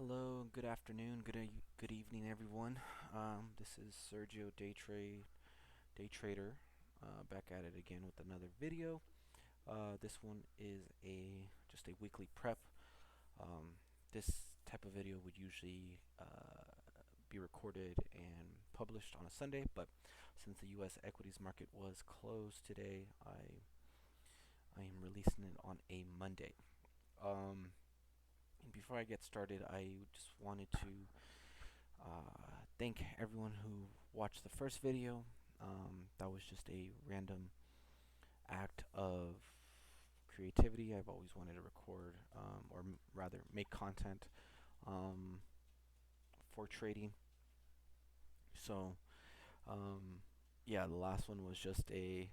Hello, good afternoon, good evening, everyone. This is Sergio Day Trader, back at it again with another video. This one is a just a weekly prep. This type of video would usually be recorded and published on a Sunday, but since the U.S. equities market was closed today, I am releasing it on a Monday. Um, and before I get started, I just wanted to thank everyone who watched the first video. That was just a random act of creativity. I've always wanted to record, or rather, make content um, for trading. So, um, yeah, the last one was just a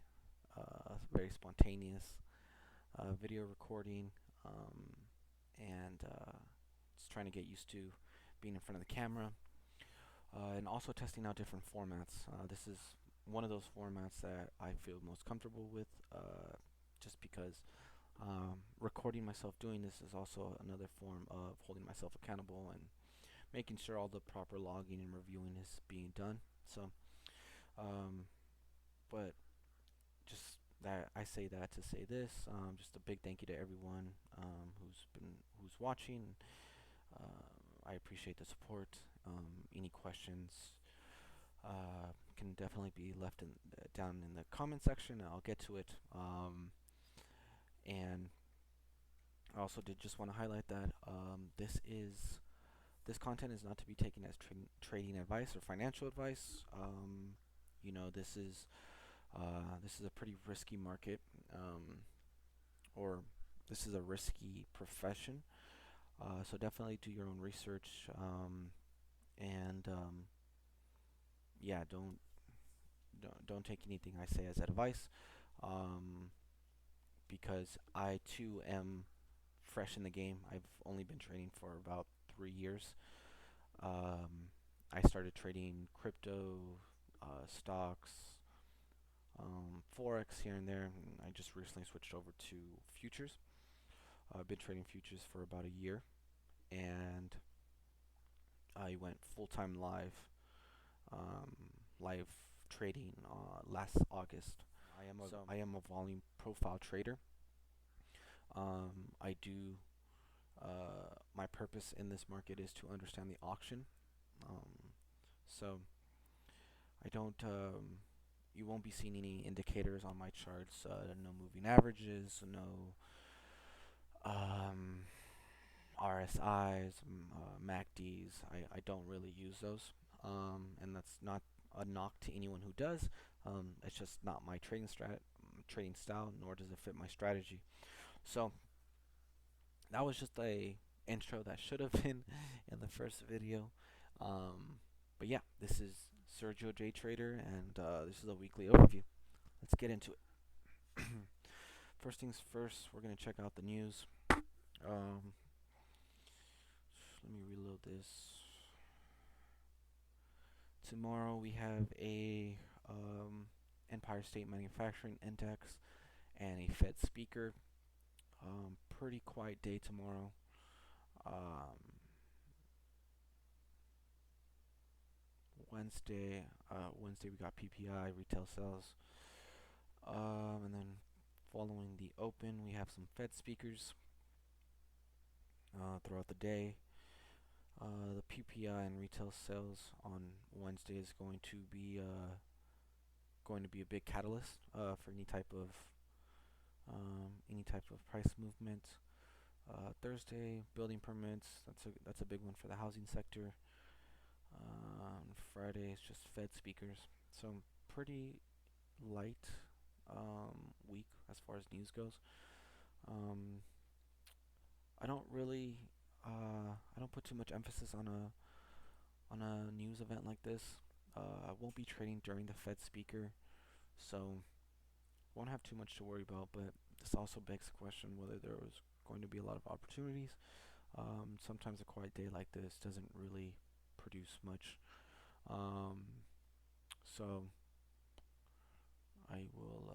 very spontaneous video recording, um, and just trying to get used to being in front of the camera. And also testing out different formats. This is one of those formats that I feel most comfortable with, just because recording myself doing this is also another form of holding myself accountable and making sure all the proper logging and reviewing is being done. So, um, but just that I say that to say this. Just a big thank you to everyone who's watching. I appreciate the support. Any questions can definitely be left down in the comment section. I'll get to it. And I also did just want to highlight that this content is not to be taken as trading advice or financial advice. This is a pretty risky market, or this is a risky profession. So definitely do your own research, and yeah, don't take anything I say as advice, um, because I too am fresh in the game. I've only been trading for about 3 years. Um, I started trading crypto, stocks, forex here and there. And I just recently switched over to futures. I've been trading futures for about a year, and I went full time live trading last August. I am a volume profile trader. I do My purpose in this market is to understand the auction. Um, so I don't you won't be seeing any indicators on my charts. No moving averages, no um, RSIs, MACDs. I don't really use those, and that's not a knock to anyone who does. It's just not my trading style, nor does it fit my strategy. So that was just a intro that should have been in the first video. Um, but yeah, this is Sergio J Trader, and this is a weekly overview. Let's get into it. First things first, we're gonna check out the news. Um, Let me reload this. Tomorrow we have a Empire State Manufacturing Index and a Fed speaker. Pretty quiet day tomorrow. Um, Wednesday we got PPI, retail sales. And then following the open, we have some Fed speakers throughout the day. The PPI and retail sales on Wednesday is going to be a big catalyst for any type of price movement. Thursday, building permits. That's a big one for the housing sector. Friday is just Fed speakers. So pretty light week as far as news goes. Um, I don't really I don't put too much emphasis on a news event like this. I won't be trading during the Fed speaker, so won't have too much to worry about. But this also begs the question whether there was going to be a lot of opportunities. Sometimes a quiet day like this doesn't really produce much. Um, so I will.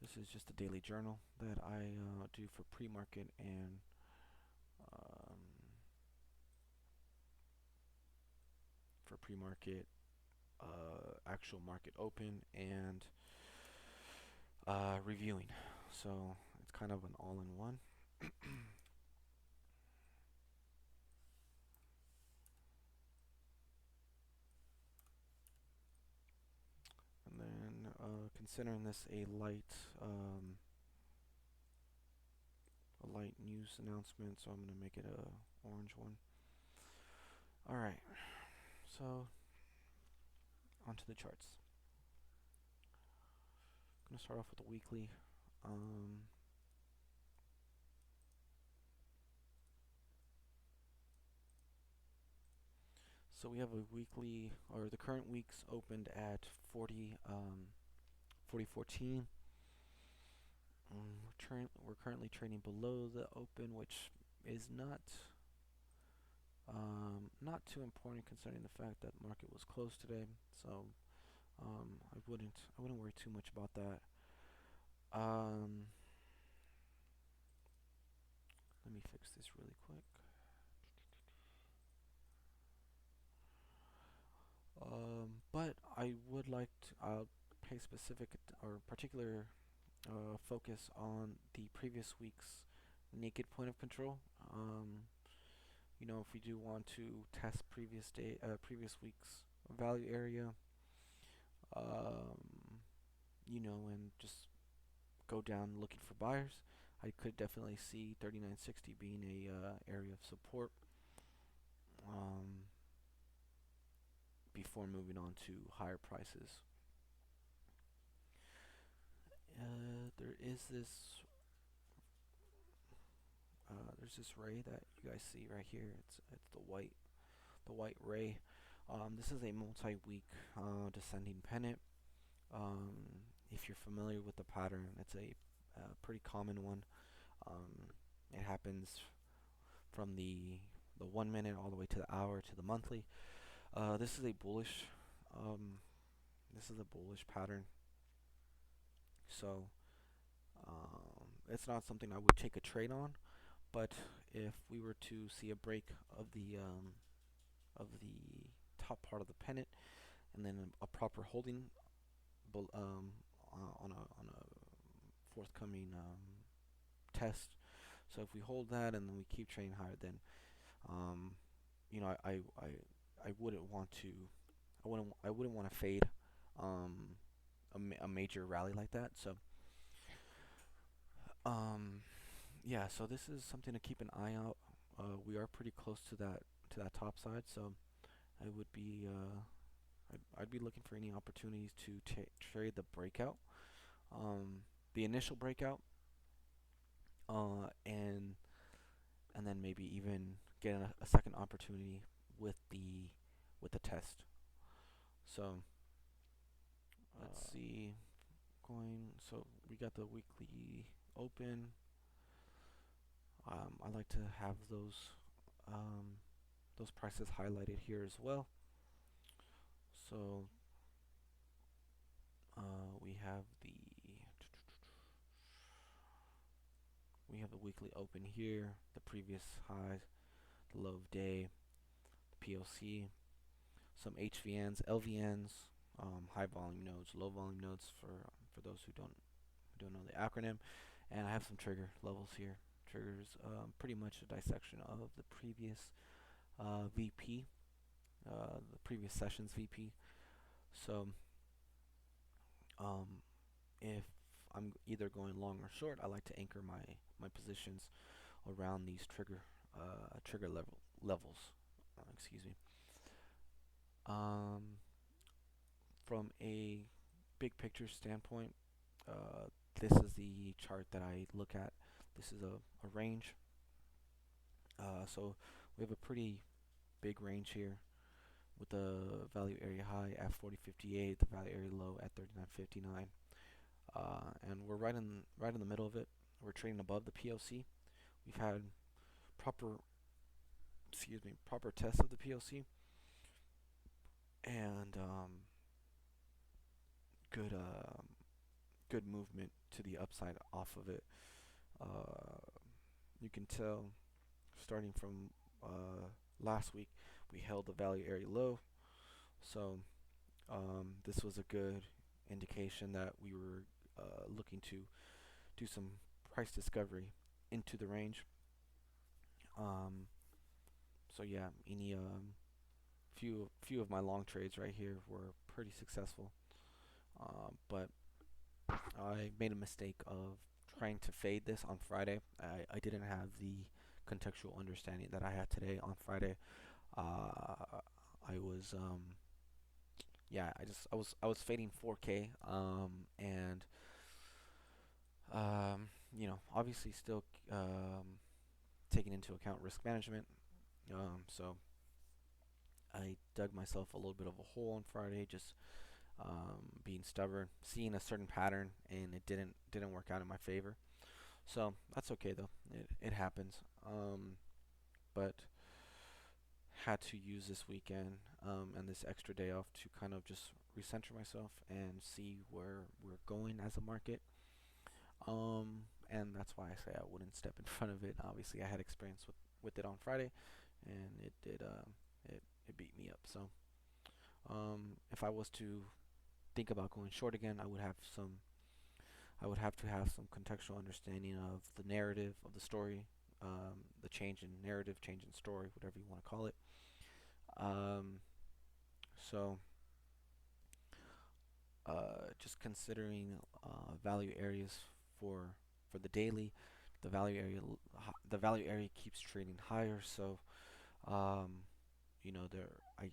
This is just a daily journal that I do for pre-market and pre-market, actual market open, and reviewing. So it's kind of an all-in-one. And then considering this a light news announcement, so I'm gonna make it a orange one. All right, so onto the charts. I'm gonna start off with the weekly. So we have a weekly, or the current week's opened at 40.14. We're currently trading below the open, which is not too important considering the fact that the market was closed today. So I wouldn't worry too much about that. Let me fix this really quick. But I would like to pay specific or particular focus on the previous week's naked point of control. If we do want to test previous week's value area, um, and just go down looking for buyers, I could definitely see 39.60 being a area of support before moving on to higher prices. There is there's this ray that you guys see right here. It's the white ray. This is a multi-week descending pennant. If you're familiar with the pattern, it's a pretty common one. It happens from the 1 minute all the way to the hour to the monthly. This is a bullish pattern. So it's not something I would take a trade on. But if we were to see a break of the top part of the pennant and then a proper holding on a forthcoming test. So if we hold that and then we keep trading higher, then um, I wouldn't want to fade a major rally like that. So yeah, so this is something to keep an eye out. We are pretty close to that top side, so I would be I'd be looking for any opportunities to trade the breakout, the initial breakout, and then maybe even get a second opportunity with the test. So let's see, so we got the weekly open. I like to have those prices highlighted here as well. So we have the weekly open here, the previous high, the low of day, the POC, some HVNs, LVNs, high volume nodes, low volume nodes for those who don't know the acronym, and I have some trigger levels here. Triggers, pretty much a dissection of the previous VP, the previous session's VP. So if I'm either going long or short, I like to anchor my positions around these trigger levels. Excuse me. From a big picture standpoint, this is the chart that I look at. This is a range. So we have a pretty big range here with the value area high at 40.58, the value area low at 39.59, and we're right in the middle of it. We're trading above the POC. We've had proper test of the POC and good movement to the upside off of it. You can tell starting from last week, we held the value area low. So this was a good indication that we were looking to do some price discovery into the range. Um, so yeah, any few of my long trades right here were pretty successful. But I made a mistake of trying to fade this on Friday. I didn't have the contextual understanding that I had today on Friday. I was yeah, I was fading 4K and obviously still taking into account risk management. So I dug myself a little bit of a hole on Friday, just being stubborn, seeing a certain pattern, and it didn't work out in my favor. So that's okay though. It happens. But had to use this weekend and this extra day off to kind of just recenter myself and see where we're going as a market. And that's why I say I wouldn't step in front of it. Obviously, I had experience with it on Friday, and it did it beat me up. So if I was to think about going short again, I would have to have some contextual understanding of the narrative of the story, the change in narrative, change in story, whatever you want to call it. Um, so just considering value areas for for the daily, the value area keeps trading higher. So um, there I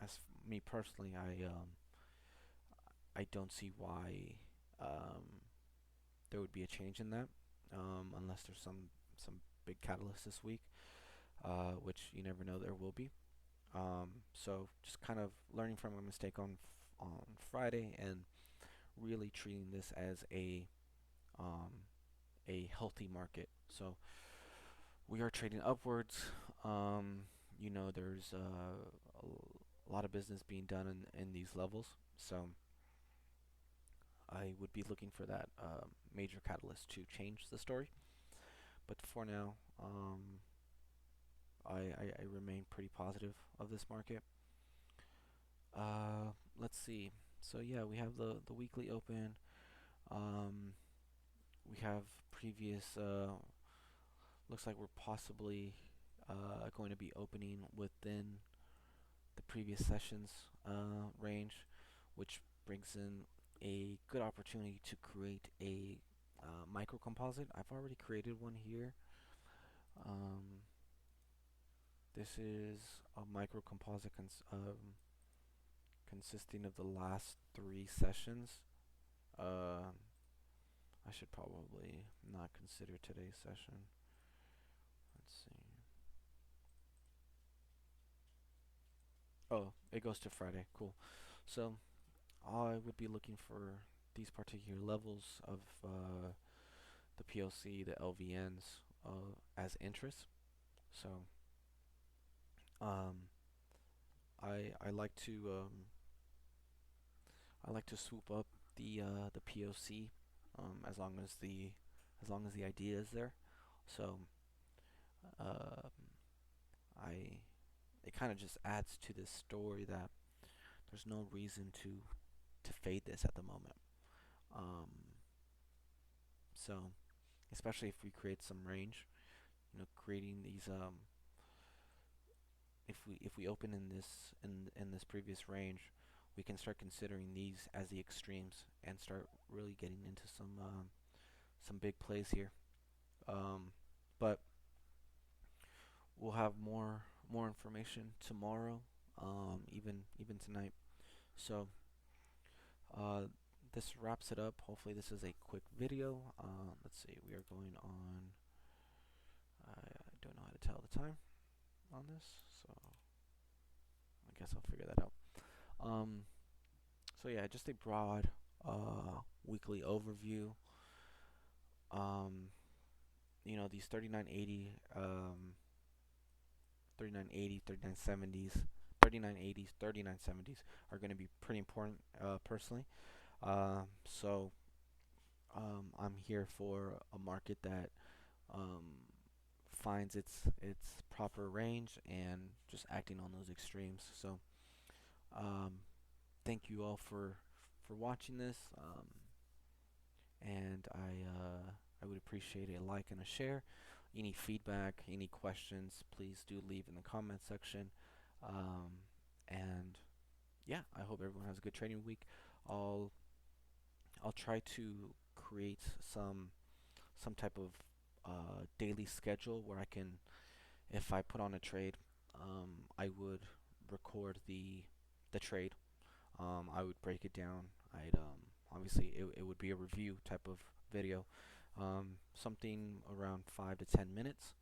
as me personally, I don't see why there would be a change in that unless there's some big catalyst this week, which you never know there will be. So just kind of learning from my mistake on Friday and really treating this as um, a healthy market. So we are trading upwards. There's a lot of business being done in these levels. So I would be looking for that major catalyst to change the story. But for now, I remain pretty positive of this market. Let's see. So yeah, we have the weekly open. Um, we have previous. Looks like we're possibly going to be opening within the previous session's range, which brings in a good opportunity to create a micro composite. I've already created one here. Um, this is a micro composite consisting of the last three sessions. Uh, I should probably not consider today's session. Let's see. Oh, it goes to Friday. Cool. So I would be looking for these particular levels of the POC, the LVNs, as interest. So um, I like to swoop up the POC as long as the idea is there. So um, I it kind of just adds to this story that there's no reason to fade this at the moment. Um, so especially if we create some range, creating these if we open in this previous range, we can start considering these as the extremes and start really getting into some big plays here. Um, but we'll have more information tomorrow, even tonight. So uh, this wraps it up. Hopefully this is a quick video. Let's see, we are going on. I don't know how to tell the time on this, so I guess I'll figure that out. Um, so yeah, just a broad weekly overview. Um, these 3980, 3970s, 3980s, 3970s are going to be pretty important personally. So I'm here for a market that um, finds its proper range and just acting on those extremes. So um, thank you all for watching this, and I would appreciate a like and a share. Any feedback, any questions, please do leave in the comment section. Um, and yeah, I hope everyone has a good trading week. I'll I'll try to create some type of daily schedule where I can, if I put on a trade, I would record the trade. I would break it down. I'd obviously it would be a review type of video, something around 5 to 10 minutes.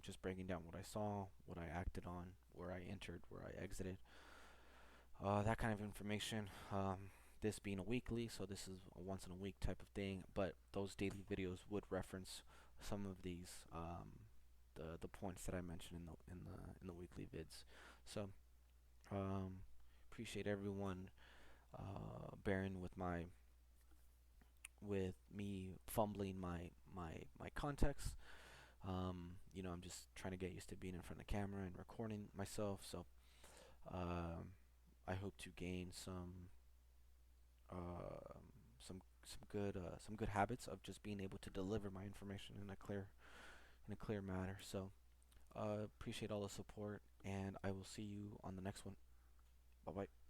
Just breaking down what I saw, what I acted on, where I entered, where I exited, that kind of information. This being a weekly, so this is a once in a week type of thing, but those daily videos would reference some of these the points that I mentioned in the weekly vids. So um, appreciate everyone bearing with me fumbling my context. I'm just trying to get used to being in front of the camera and recording myself. So um, I hope to gain uh, some good habits of just being able to deliver my information in a clear manner. So appreciate all the support, and I will see you on the next one. Bye bye.